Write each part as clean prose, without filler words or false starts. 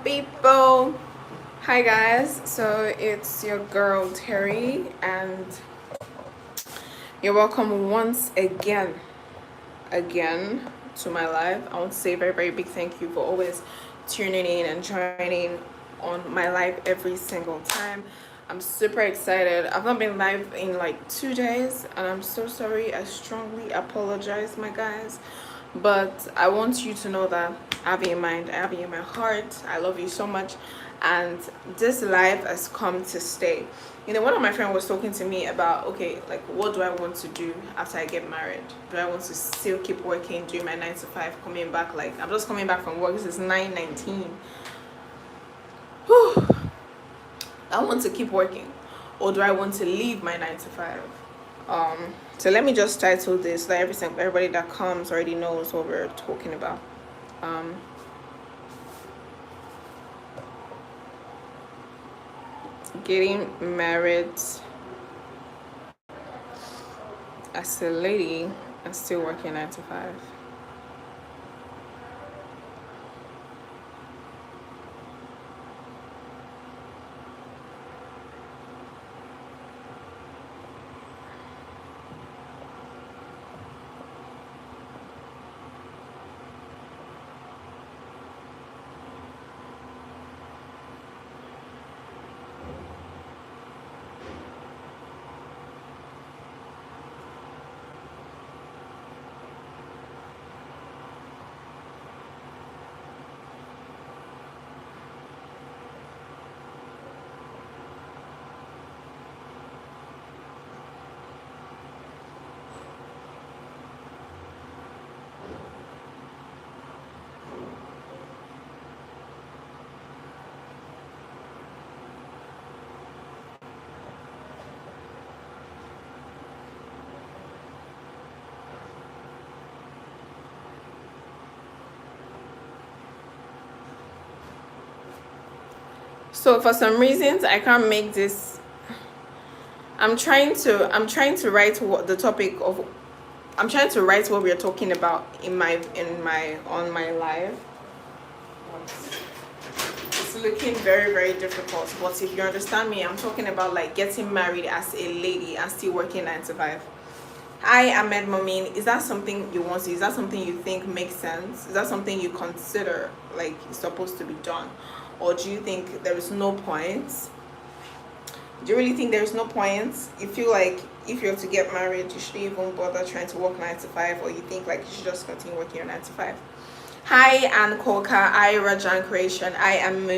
people? Hi guys, so it's your girl Teri, and you're welcome once again to my live. I want to say a very big thank you for always tuning in and joining on my live every single time. I'm super excited. I've not been live in like 2 days, and I'm so sorry. I strongly apologize, my guys, but I want you to know that I have you in mind, I have you in my heart. I love you so much, and this life has come to stay. One of my friends was talking to me about, okay, like, what do I want to do after I get married? Do I want to still keep working, doing my 9 to 5, coming back? Like, I'm just coming back from work. This is 9:19. Whew. I want to keep working, or do I want to leave my 9 to 5? So let me just title this so that everybody that comes already knows what we're talking about. Getting married as a lady and still working 9 to 5. So for some reasons I can't make this. I'm trying to write what the topic of. I'm trying to write what we're talking about in my on my live. It's looking very difficult, but if you understand me, I'm talking about like getting married as a lady and still working 9 to 5. Hi, Ahmed Momin. Is that something you want to? Is that something you think makes sense? Is that something you consider like is supposed to be done, or do you think there is no point? Do you really think there is no point? You feel like if you're to get married, you shouldn't even bother trying to work 9 to 5, or you think like you should just continue working your 9 to 5? Hi, Ann Koka. Hi, Rajan Creation. I am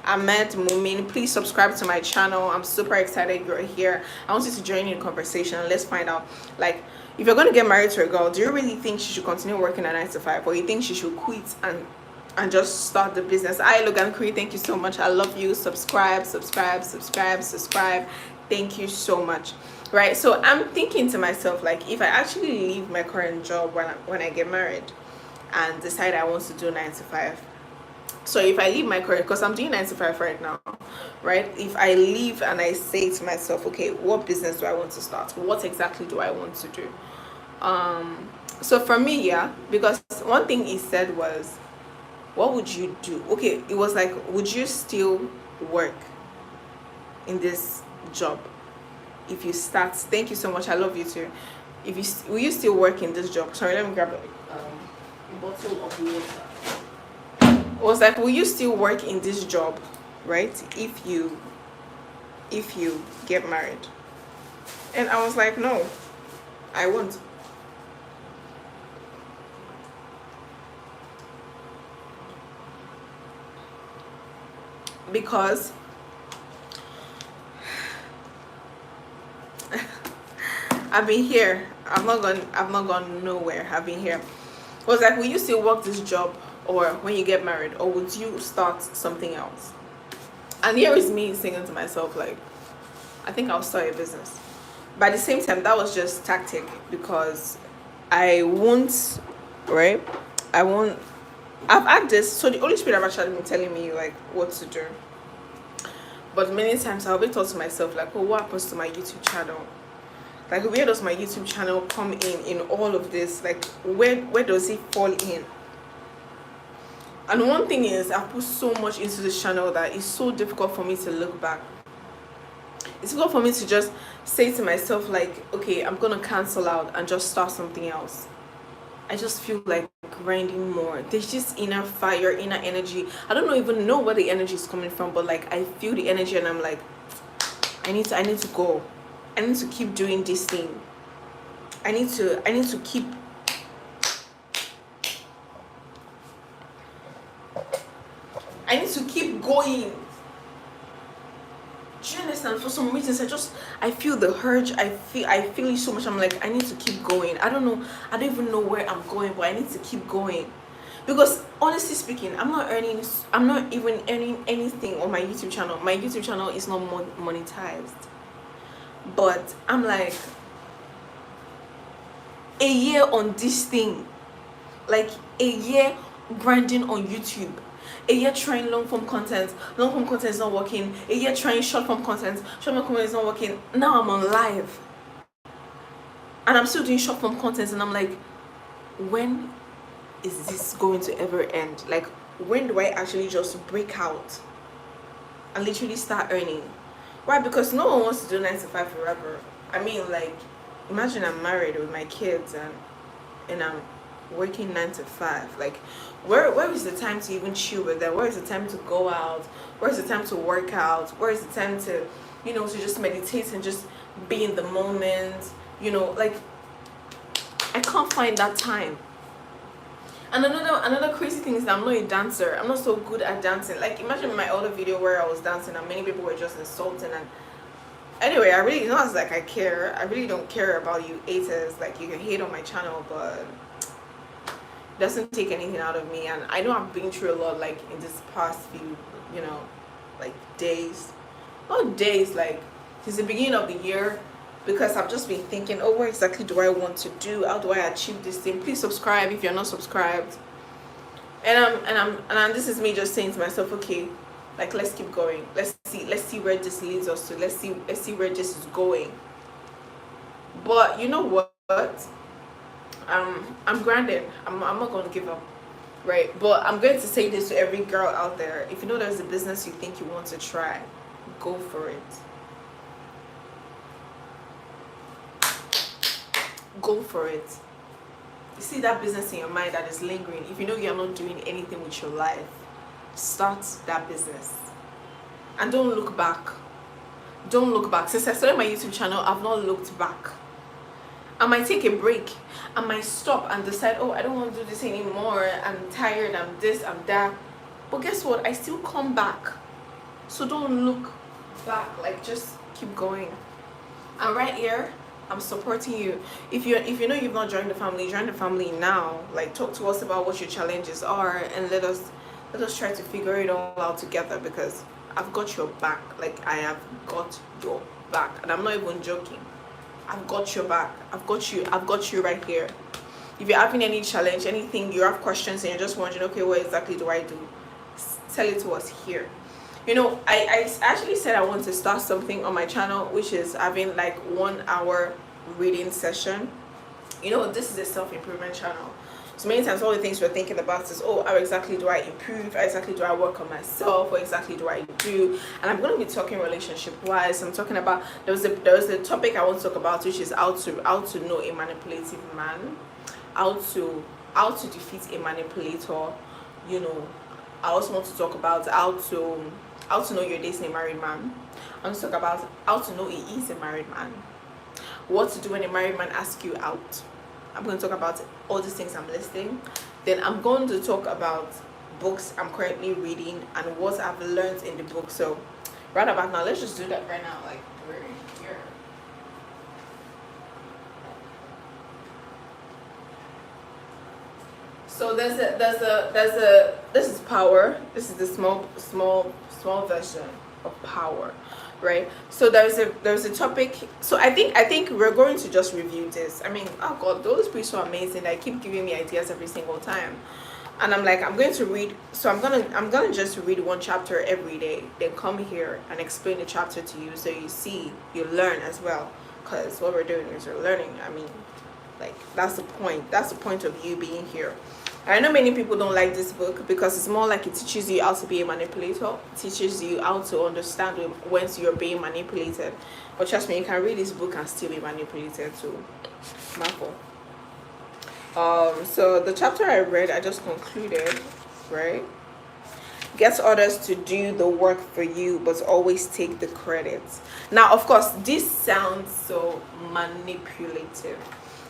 Ahmed Mumin. Please subscribe to my channel. I'm super excited you're here. I want you to join in the conversation. Let's find out, like, if you're going to get married to a girl, do you really think she should continue working a 9 to 5, or you think she should quit and just start the business? Hi, Logan Cree. Thank you so much. I love you. Subscribe. Thank you so much. Right. So I'm thinking to myself, like, if I actually leave my current job when I get married and decide I want to do 9 to 5. So if I leave my current, because I'm doing 9 to 5 right now, right? If I leave and I say to myself, okay, what business do I want to start? What exactly do I want to do? So for me, yeah, because one thing he said was, what would you do? Okay, it was like, would you still work in this job if you start? Thank you so much. I love you too. Will you still work in this job? Sorry, let me grab a bottle of water. It was like, will you still work in this job, right? If you get married? And I was like, no, I won't. Because I've been here. I've not gone nowhere. I've been here. It was like, will you still work this job, or when you get married, or would you start something else? And here is me singing to myself, like, I think I'll start a business. But at the same time, that was just tactic, because I won't, right? I won't. I've had this. So the Holy Spirit have actually been telling me like what to do. But many times I'll be thought to myself, like, oh, what happens to my YouTube channel? Like, where does my YouTube channel come in all of this? Like, where does it fall in? And one thing is, I've put so much into this channel that it's so difficult for me to look back. It's difficult for me to just say to myself, like, okay, I'm gonna cancel out and just start something else. I just feel like grinding more. There's just inner fire, inner energy. I don't even know where the energy is coming from, but like I feel the energy and I'm like, I need to go. I need to keep doing this thing. I need to keep going. Do you understand? For some reasons I feel the urge. I feel it so much. I'm like, I need to keep going. I don't even know where I'm going, but I need to keep going. Because honestly speaking, I'm not even earning anything on my YouTube channel. My YouTube channel is not monetized. But I'm like, a year on this thing, like a year grinding on YouTube, a year trying long form content is not working, a year trying short form content is not working. Now I'm on live and I'm still doing short form content, and I'm like, when is this going to ever end? Like, when do I actually just break out and literally start earning? Why? Because no one wants to do 9 to 5 forever. I mean, like, imagine I'm married with my kids and I'm working 9 to 5. Like, where is the time to even chill with them? Where is the time to go out? Where is the time to work out? Where is the time to, to just meditate and just be in the moment? Like, I can't find that time. And another crazy thing is that I'm not a dancer. I'm not so good at dancing. Like, imagine my other video where I was dancing and many people were just insulting. And anyway, I really, not as like I care. I really don't care about you haters. Like, you can hate on my channel, but it doesn't take anything out of me. And I know I've been through a lot, like, in this past few, like, days. Not days, like, since the beginning of the year. Because I've just been thinking, oh, what exactly do I want to do? How do I achieve this thing? Please subscribe if you're not subscribed. And this is me just saying to myself, okay, like, let's keep going. Let's see where this leads us to. Let's see where this is going. But you know what? I'm grounded. I'm not going to give up, right? But I'm going to say this to every girl out there: if you know there's a business you think you want to try, go for it. Go for it. You see that business in your mind that is lingering, if you know you're not doing anything with your life, start that business and don't look back. Since I started my YouTube channel, I've not looked back. I might take a break, I might stop and decide, oh, I don't want to do this anymore, I'm tired, I'm this, I'm that, but guess what, I still come back. So don't look back, like, just keep going. And right here, I'm supporting you. If you know you've not joined the family, join the family now. Like, talk to us about what your challenges are, and let us try to figure it all out together, because I've got your back. Like, I have got your back, and I'm not even joking. I've got your back. I've got you right here. If you're having any challenge, anything, you have questions and you're just wondering, okay, what exactly do I do? Tell it to us here. I actually said I want to start something on my channel, which is having like 1 hour reading session. This is a self-improvement channel. So many times all the things we're thinking about is, oh, how exactly do I improve? How exactly do I work on myself? What exactly do I do? And I'm going to be talking relationship-wise. I'm talking about, there was a topic I want to talk about, which is how to know a manipulative man, how to defeat a manipulator. I also want to talk about how to know you're dating a married man. I want to talk about how to know he is a married man. What to do when a married man asks you out. I'm going to talk about all these things I'm listing. Then I'm going to talk about books I'm currently reading and what I've learned in the book. So right about now, let's just do that right now. Like, we're here. So there's a this is power. This is the small version of power, right? So there's a topic. So I think we're going to just review this. I mean, oh god, those people are so amazing. They keep giving me ideas every single time, and I'm like, I'm going to read. So I'm gonna just read 1 chapter every day, then come here and explain the chapter to you, so you learn as well. Because what we're doing is we're learning. I mean, like, that's the point of you being here. I know many people don't like this book because it's more like it teaches you how to be a manipulator. It teaches you how to understand when you're being manipulated. But trust me, you can read this book and still be manipulated too. Marco. So the chapter I read, I just concluded, right? Get others to do the work for you, but always take the credit. Now, of course, this sounds so manipulative,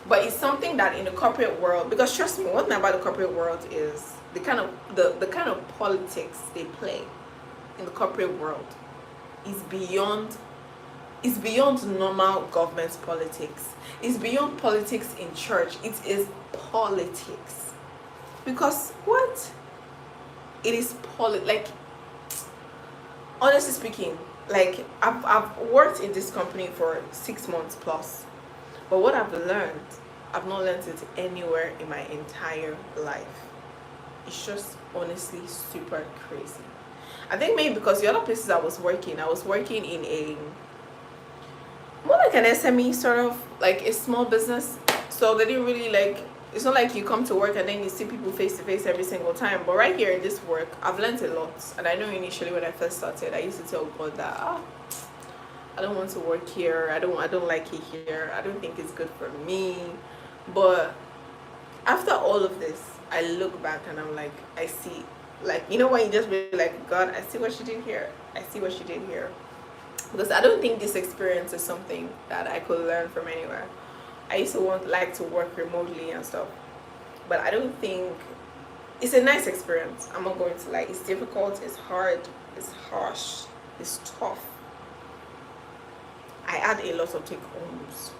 but it's something that in the corporate world, because trust me, one thing about the corporate world is the kind of the kind of politics they play in the corporate world is beyond normal government politics. It's beyond politics in church. It is politics. Because what? It is like, honestly speaking, like I've worked in this company for 6 months plus, but what I've not learned it anywhere in my entire life. It's just honestly super crazy. I think maybe because the other places I was working in a more like an SME, sort of like a small business, so they didn't really like, it's not like you come to work and then you see people face to face every single time. But right here in this work, I've learned a lot. And I know initially when I first started, I used to tell God that I don't want to work here. I don't like it here. I don't think it's good for me. But after all of this, I look back and I'm like, I see, like, you know when you just be like, God, I see what you did here. I see what you did here. Because I don't think this experience is something that I could learn from anywhere. I used to like to work remotely and stuff, but I don't think it's a nice experience. I'm not going to lie. It's difficult, it's hard, it's harsh, it's tough. I had a lot of take homes.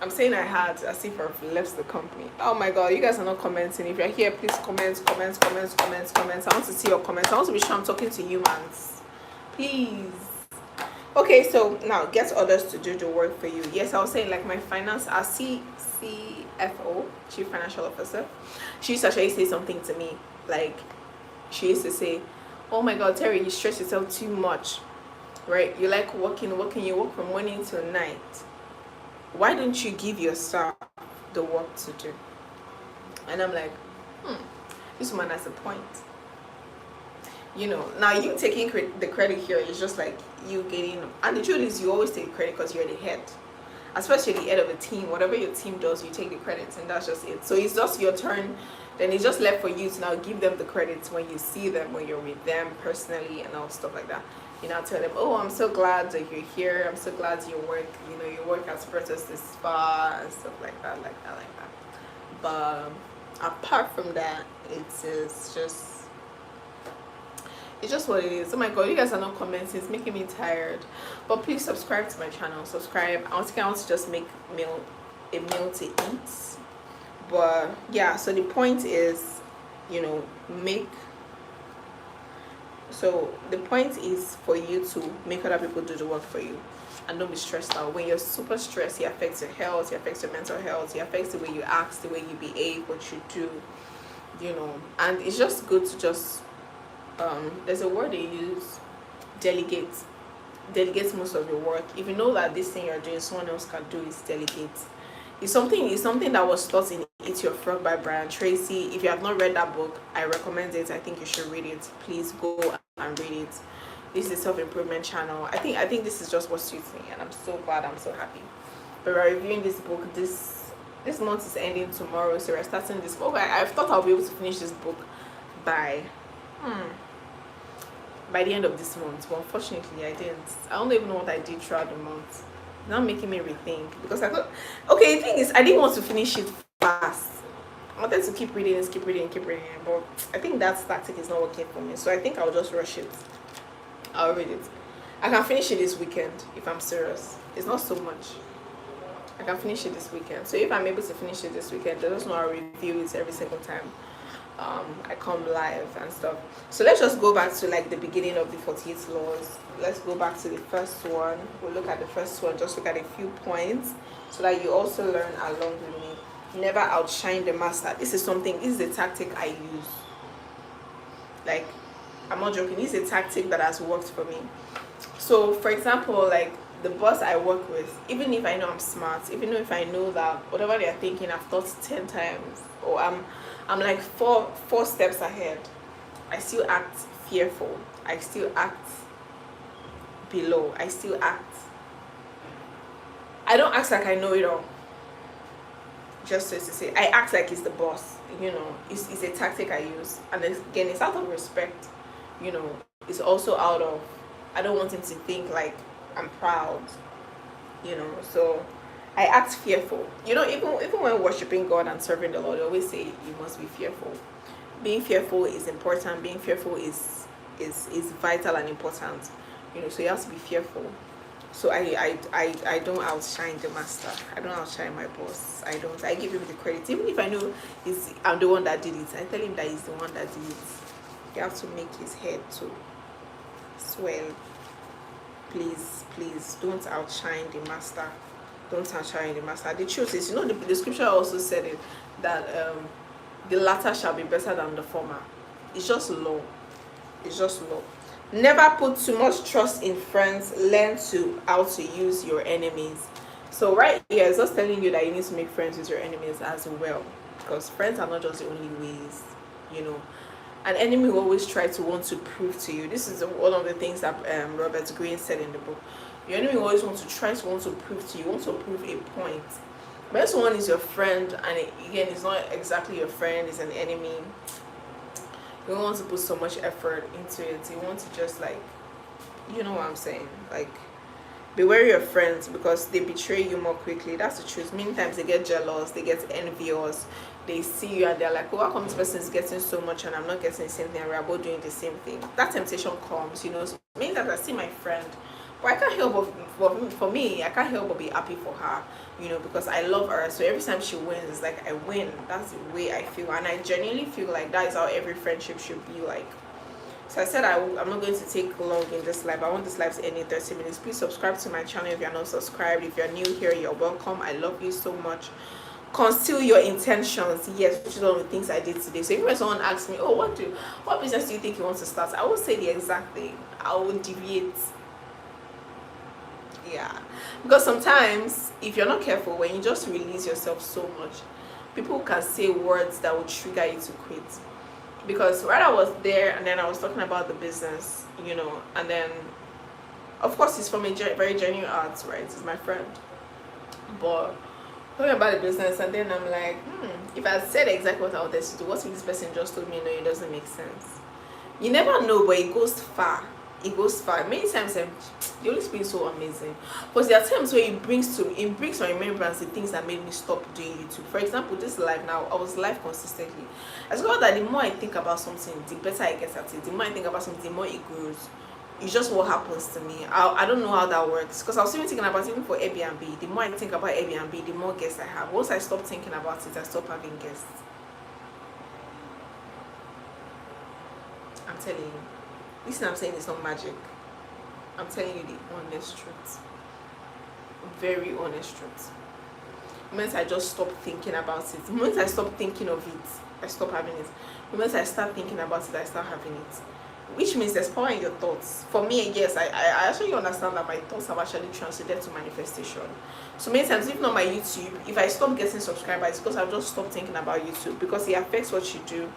I'm saying I had as if I've left the company. Oh my god, you guys are not commenting. If you're here, please comment. I want to see your comments. I want to be sure I'm talking to humans. Please. Okay, so now get others to do the work for you. Yes, I was saying, like, my finance, our CFO, Chief Financial Officer, she used to actually say something to me. Like, she used to say, oh my god, Terry, you stress yourself too much, right? You like working, you work from morning till night. Why don't you give yourself the work to do? And I'm like, this woman has a point. You know, now you taking the credit here is just like you getting, and the truth is you always take credit because you're the head, especially the head of a team. Whatever your team does, you take the credits, and that's just it. So it's just your turn, then it's just left for you to now give them the credits when you see them, when you're with them personally and all stuff like that. You now tell them, oh, I'm so glad that you're here, I'm so glad your work has brought us this far and stuff like that. But apart from that, it's just what it is. Oh my god, you guys are not commenting. It's making me tired. But please subscribe to my channel. Subscribe. I want to just make a meal to eat. But yeah, so the point is, the point is for you to make other people do the work for you and don't be stressed out. When you're super stressed, it affects your health, it affects your mental health, it affects the way you act, the way you behave, what you do, and it's just good to just there's a word they use, delegate most of your work. If you know that this thing you're doing someone else can do, is delegate. It's something that was taught in Eat Your Frog by Brian Tracy. If you have not read that book, I recommend it. I think you should read it. Please go and read it. This is a self-improvement channel. I think this is just what suits me, and I'm so glad, I'm so happy. But we're reviewing this book. This month is ending tomorrow, so we're starting this book. I thought I'll be able to finish this book by the end of this month, but unfortunately I didn't. I don't even know what I did throughout the month. It's not making me rethink, because I thought, okay, the thing is, I didn't want to finish it fast. I wanted to keep reading, but I think that tactic is not working for me, so I think I'll just rush it. I'll read it. I can finish it this weekend if I'm serious. It's not so much. I can finish it this weekend. So if I'm able to finish it this weekend, there's no review it every single time I come live and stuff. So let's just go back to like the beginning of the 48 laws. Let's go back to the first one. We'll look at the first one, just look at a few points so that you also learn along with me. Never outshine the master. This is a tactic I use. Like, I'm not joking, this is a tactic that has worked for me. So for example, like the boss I work with, even if I know I'm smart, even if I know that whatever they're thinking I've thought 10 times, or I'm like four steps ahead, I still act fearful. I still act below. I don't act like I know it all. Just so to say, I act like he's the boss. It's a tactic I use, and again, it's out of respect. It's also out of, I don't want him to think like I'm proud. So I act fearful. Even when worshiping God and serving the Lord, they always say you must be fearful. Being fearful is important. Being fearful is vital and important. So you have to be fearful. So I don't outshine the master. I don't outshine my boss. I give him the credit. Even if I know I'm the one that did it, I tell him that he's the one that did it. You have to make his head to swell. Please don't outshine the master. Don't outshine the master. The truth is, the scripture also said it, that the latter shall be better than the former. It's just law. Never put too much trust in friends. Learn how to use your enemies. So right here, it's just telling you that you need to make friends with your enemies as well, because friends are not just the only ways. An enemy will always try to want to prove to you. This is one of the things that Robert Greene said in the book. Your enemy will always want to prove to you, want to prove a point. When someone is your friend, and again, it's not exactly your friend, it's an enemy, you don't want to put so much effort into it. You want to just what I'm saying, be wary of friends, because they betray you more quickly. That's the truth. Many times they get jealous, they get envious, they see you and they're like, oh, how come this person is getting so much and I'm not getting the same thing, and we're both doing the same thing. That temptation comes, so many times I see my friend, but I can't help but, for me, I can't help but be happy for her, because I love her. So every time she wins, it's like I win. That's the way I feel, and I genuinely feel like that is how every friendship should be like. So I said I'm not going to take long in this live. I want this live to end in 30 minutes. Please subscribe to my channel if you're not subscribed. If you're new here, you're welcome. I love you so much. Conceal your intentions. Yes, which is one of the things I did today. So if someone asks me, oh, what business do you think you want to start, I will say the exact thing. I will deviate. Yeah, because sometimes if you're not careful, when you just release yourself so much, people can say words that will trigger you to quit. Because right, I was there and then I was talking about the business, and then of course it's from a very genuine heart, right? It's my friend, but talking about the business, and then I'm like, if I said exactly what I wanted to do, what if this person just told me no, it doesn't make sense? You never know, but it goes far. Many times the Holy Spirit is so amazing, because there are times where it brings to remembrance the things that made me stop doing YouTube. For example, this live now, I was live consistently. I discovered that the more I think about something, the better I get at it. The more I think about something, the more it grows. It's just what happens to me. I don't know how that works, because I was even thinking about even for Airbnb. The more I think about Airbnb, the more guests I have. Once I stop thinking about it, I stop having guests. I'm telling you. Listen, I'm saying it's not magic. I'm telling you the honest truth. Very honest truth. The moment I just stop thinking about it, the moment I stop thinking of it, I stop having it. The moment I start thinking about it, I start having it. Which means there's power in your thoughts. For me, yes, I actually understand that my thoughts have actually translated to manifestation. So many times, if not my YouTube, if I stop getting subscribers, it's because I've just stopped thinking about YouTube, because it affects what you do.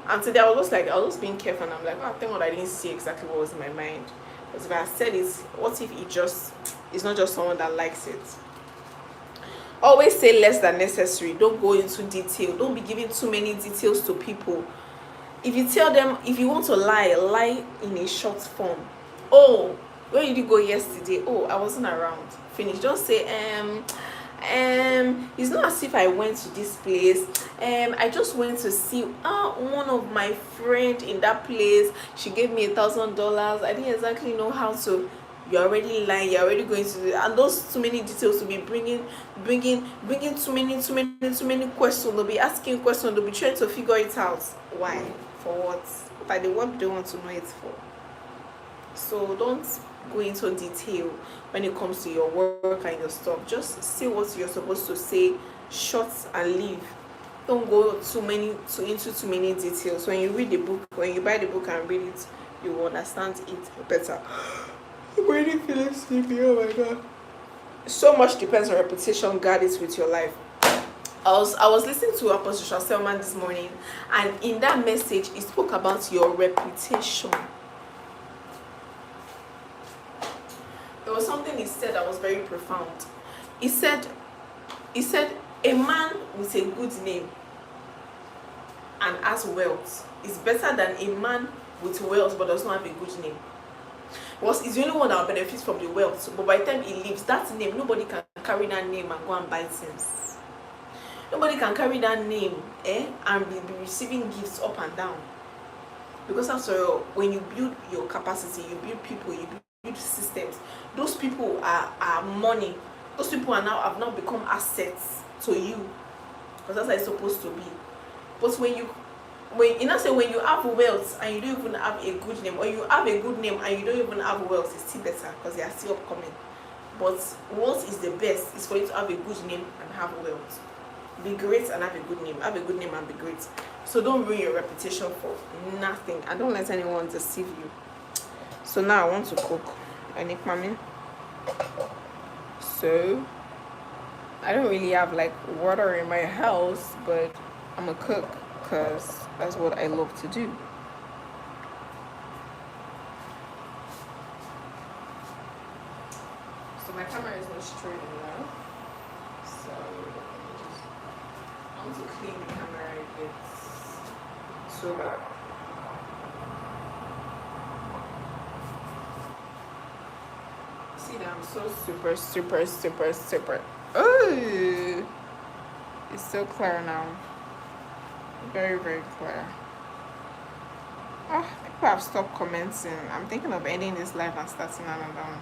And today I was just being careful, and I'm like, thank God I didn't see exactly what was in my mind. Because if I said it, what if it's not just someone that likes it? Always say less than necessary. Don't go into detail. Don't be giving too many details to people. If you tell them, if you want to lie in a short form. Oh, where did you go yesterday? Oh, I wasn't around. Finish. Don't say it's not as if I went to this place. I just went to see one of my friend in that place. She gave me $1,000. I didn't exactly know how to. You're already lying. You're already going to, and those too many details to be bringing too many questions. They'll be asking questions. They'll be trying to figure it out. Why? For what? By the what they want to know it for. So don't go into detail when it comes to your work and your stuff. Just say what you're supposed to say, short and leave. Don't go into too many details. When you read the book, when you buy the book and read it, you will understand it better. I'm already feeling sleepy. Oh my god. So much depends on reputation. Guard it with your life. I was listening to Apostle Selman this morning, and in that message, he spoke about your reputation. There was something he said that was very profound. He said, a man with a good name and has wealth is better than a man with wealth but does not have a good name. Because he's the only one that will benefit from the wealth, but by the time he leaves, that name, nobody can carry that name and go and buy things. Nobody can carry that name and be receiving gifts up and down. Because after all, when you build your capacity, you build people, you build systems, those people are money. Those people have now become assets to you. Because that's how it's supposed to be. But when you have wealth and you don't even have a good name, or you have a good name and you don't even have wealth, it's still better because they are still upcoming. But what is the best is for you to have a good name and have wealth. Be great and have a good name. Have a good name and be great. So don't ruin your reputation for nothing. And don't let anyone deceive you. So now I want to cook. I need mommy. So I don't really have like water in my house, but I'm gonna cook because that's what I love to do. So my camera is not straight enough. So I want to clean the camera a bit so that see that I'm so super. Oh, it's so clear now. Very, very clear. Oh, people have stopped commenting. I'm thinking of ending this live and starting another one.